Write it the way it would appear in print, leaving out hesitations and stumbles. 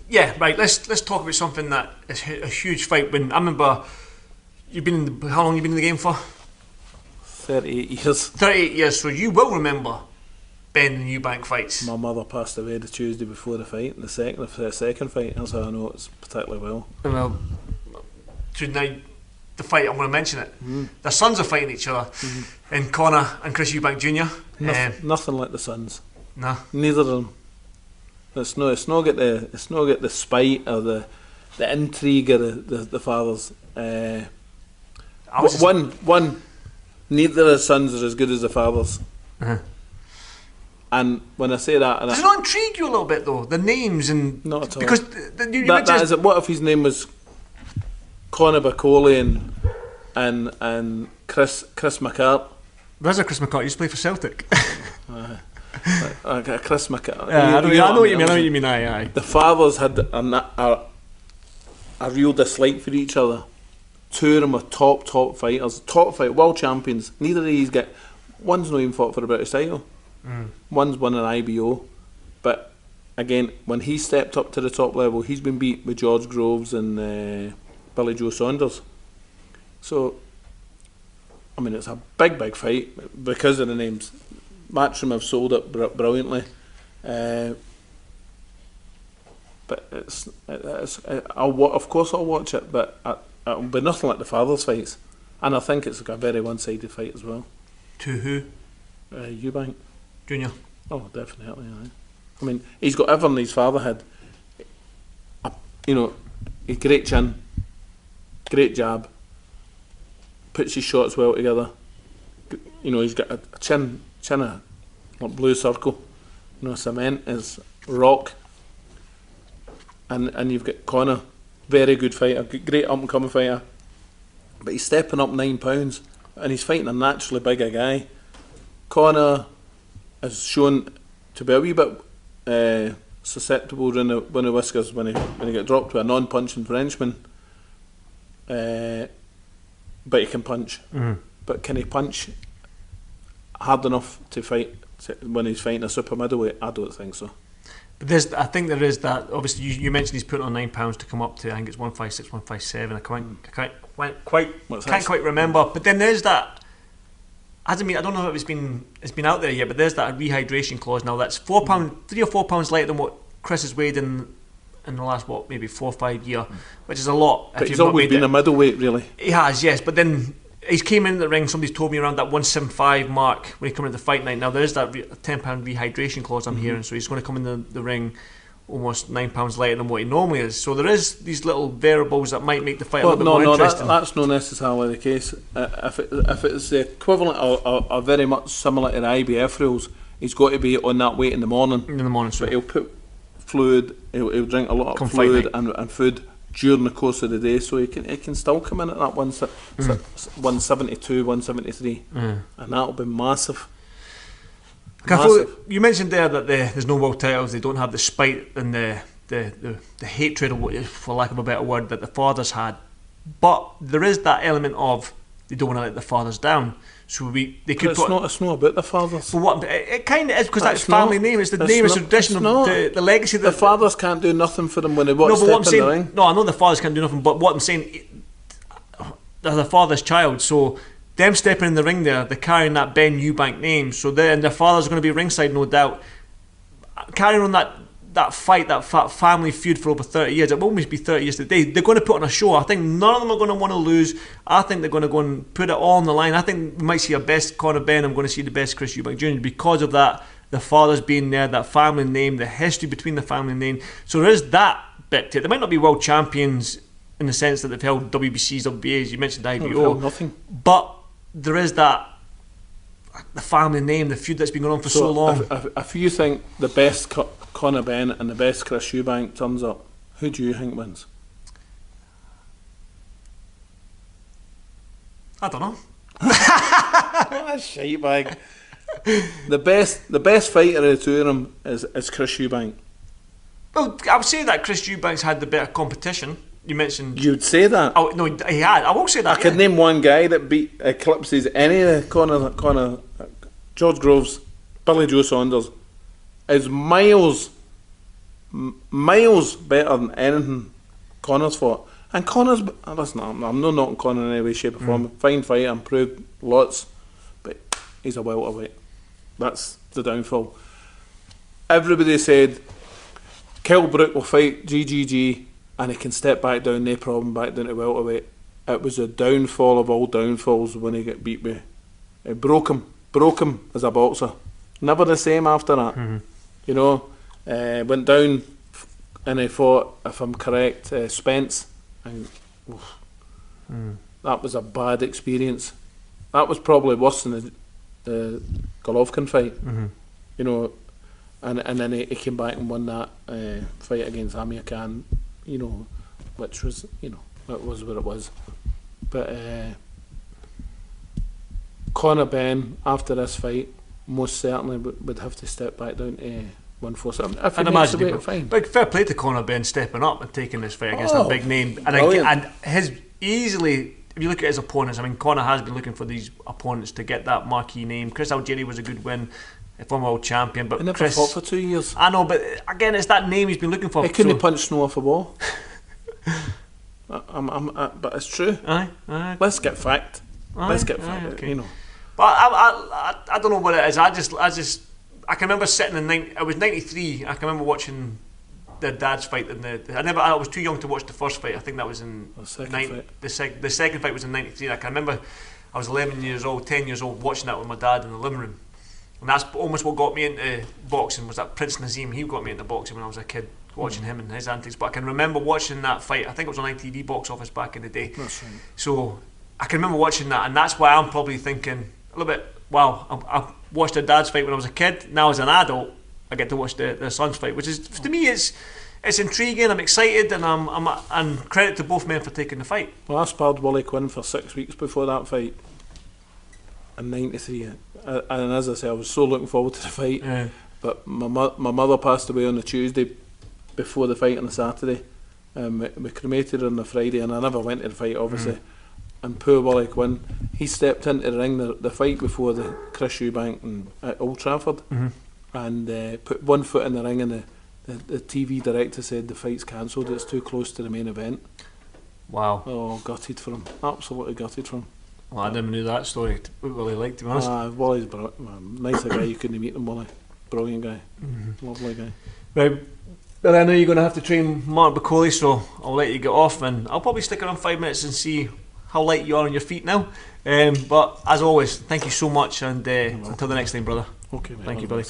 Yeah, right. Let's talk about something that is a huge fight. When I remember, how long you been in the game for? 38 years. 38 years. So you will remember Ben and Eubank fights. My mother passed away the Tuesday before the fight, the second fight. That's how I know it's particularly well. Well, so now the fight, I'm going to mention it. Their sons are fighting each other, and Conor and Chris Eubank Jr. Nothing like the sons. Nah. Neither of them. It's not get the spite or the intrigue of the fathers. One. Neither of the sons are as good as the fathers. And when I say that, does it not intrigue you a little bit though? The names and not at all. Because that is it. What if his name was Conor Beccoli and Chris McCArt? There's a Chris McCArt. He used to play for Celtic. Chris McCArt. I know what you mean. Aye. The fathers had a real dislike for each other. Two of them were top fighters, world champions. Neither of these one's not even fought for a British title. One's won an IBO, but again, when he stepped up to the top level, he's been beat with George Groves and Billy Joe Saunders. So, I mean, it's a big fight because of the names. Matchroom have sold it brilliantly, but of course I'll watch it, but it'll be nothing like the fathers' fights, and I think it's like a very one-sided fight as well. To who? Eubank Junior. Oh, definitely. Aye. I mean, he's got everything his father had. A great chin, great jab, puts his shots well together. He's got a chin like blue circle. Cement is rock. And you've got Conor, very good fighter, great up and coming fighter, but he's stepping up 9 pounds and he's fighting a naturally bigger guy. Conor is shown to be a wee bit susceptible when the whiskers when he got dropped to a non-punching Frenchman, but he can punch. But can he punch hard enough to fight when he's fighting a super middleweight? I don't think so. But I think there is that. Obviously, you mentioned he's putting on 9 pounds to come up to. I think it's 156, 157. I can't quite remember. But then there's that. I don't know if it's been out there yet. But there's that rehydration clause now. That's £3 or £4 lighter than what Chris has weighed in the last maybe 4 or 5 years, which is a lot. But he's always been a middleweight, really. He has, yes. But then he's came in the ring. Somebody's told me around that 175 mark when he come into the fight night. Now there is that £10 rehydration clause I'm hearing, so he's going to come in the ring almost £9 lighter than what he normally is. So there is these little variables that might make the fight a little bit more interesting. That's not necessarily the case. If it's the equivalent or very much similar to the IBF rules, he's got to be on that weight in the morning. So but he'll put fluid. He'll drink a lot of fluid and food during the course of the day, so he can still come in at that 172, 173, and that'll be massive. You mentioned there that there's no world titles. They don't have the spite and the hatred, for lack of a better word, that the fathers had. But there is that element of they don't want to let the fathers down. So they could. It's not about the fathers. But what it kind of is, because that's family name. It's the name, it's tradition of the legacy. The fathers can't do nothing for them when they step in the ring. No, I know the fathers can't do nothing. But what I'm saying, they're the father's child. So them stepping in the ring there, they're carrying that Ben Eubank name. So their father's going to be ringside, no doubt, carrying on that fight, that family feud for over 30 years. It will almost be 30 years today. They're going to put on a show. I think none of them are going to want to lose. I think they're going to go and put it all on the line. I think we might see a best CONOR BENN. I'm going to see the best Chris Eubank Jr. because of that, the fathers being there, that family name, the history between the family name. So there is that bit to it. They might not be world champions in the sense that they've held WBCs, WBAs. You mentioned IBO. Nothing. But there is that, the family name, the feud that's been going on for so long. If you think the best CONOR BENN and the best Chris Eubank turns up, who do you think wins? I don't know. What a shite bag. The best fighter of the two of them is Chris Eubank. Well, I would say that Chris Eubank's had the better competition. You mentioned. You'd say that? Oh no, he had. I will say that. I could name one guy that eclipses any of the Conor, George Groves, Billy Joe Saunders, is miles miles better than anything Conor's fought. And Conor's, listen, I'm not knocking Conor in any way, shape or form. Fine fighter, improved lots, but he's a welterweight. That's the downfall. Everybody said Kell Brook will fight GGG and he can step back down, no problem, back down to welterweight. It was a downfall of all downfalls when he got beat with. It broke him as a boxer. Never the same after that. You know, went down and he fought, if I'm correct, Spence. And that was a bad experience. That was probably worse than the Golovkin fight. You know, and then he came back and won that fight against Amir Khan. You know, which was, you know, it was what it was. But Conor Benn, after this fight, most certainly would have to step back down to 147. I'd imagine big fair play to Conor Benn stepping up and taking this fight against a big name. And his easily, if you look at his opponents, I mean, Conor has been looking for these opponents to get that marquee name. Chris Algieri was a good win, a former world champion, but he never Chris fought for 2 years. I know, but again, it's that name he's been looking for. He couldn't punch snow off a wall. But it's true. Aye. Let's get fact. Let's get fact. Okay. You know. But I don't know what it is. I can remember sitting in it was 93. I can remember watching their dad's fight in I was too young to watch the first fight. I think that was in the second fight. The second fight was in 93. I can remember I was 11 years old, 10 years old, watching that with my dad in the living room. And that's almost what got me into boxing, was that Prince Nazim. He got me into boxing when I was a kid, watching him and his antics. But I can remember watching that fight. I think it was on ITV Box Office back in the day. That's right. So I can remember watching that, and that's why I'm probably thinking a little bit, wow, I watched their dad's fight when I was a kid. Now as an adult, I get to watch their son's fight, which is, to me, it's intriguing. I'm excited, and credit to both men for taking the fight. Well, I sparred Wally Quinn for 6 weeks before that fight in '93, and as I say, I was so looking forward to the fight. Yeah. But my mother passed away on the Tuesday before the fight on the Saturday. We cremated her on the Friday, and I never went to the fight, obviously. And poor Wally Quinn, he stepped into the ring the fight before the Chris Eubank at Old Trafford, and put one foot in the ring, and the TV director said the fight's cancelled, it's too close to the main event. Wow. Oh, gutted for him, absolutely gutted for him. Well, I never knew that story. What Wally like, to be honest. Wally's nicer guy, you couldn't meet him, Wally. Brilliant guy, lovely guy. Right, but I know you're going to have to train Mark Bacoli, so I'll let you get off, and I'll probably stick around 5 minutes and see how light you are on your feet now. But as always, thank you so much, and until the next time, brother. Okay, mate, thank you, buddy.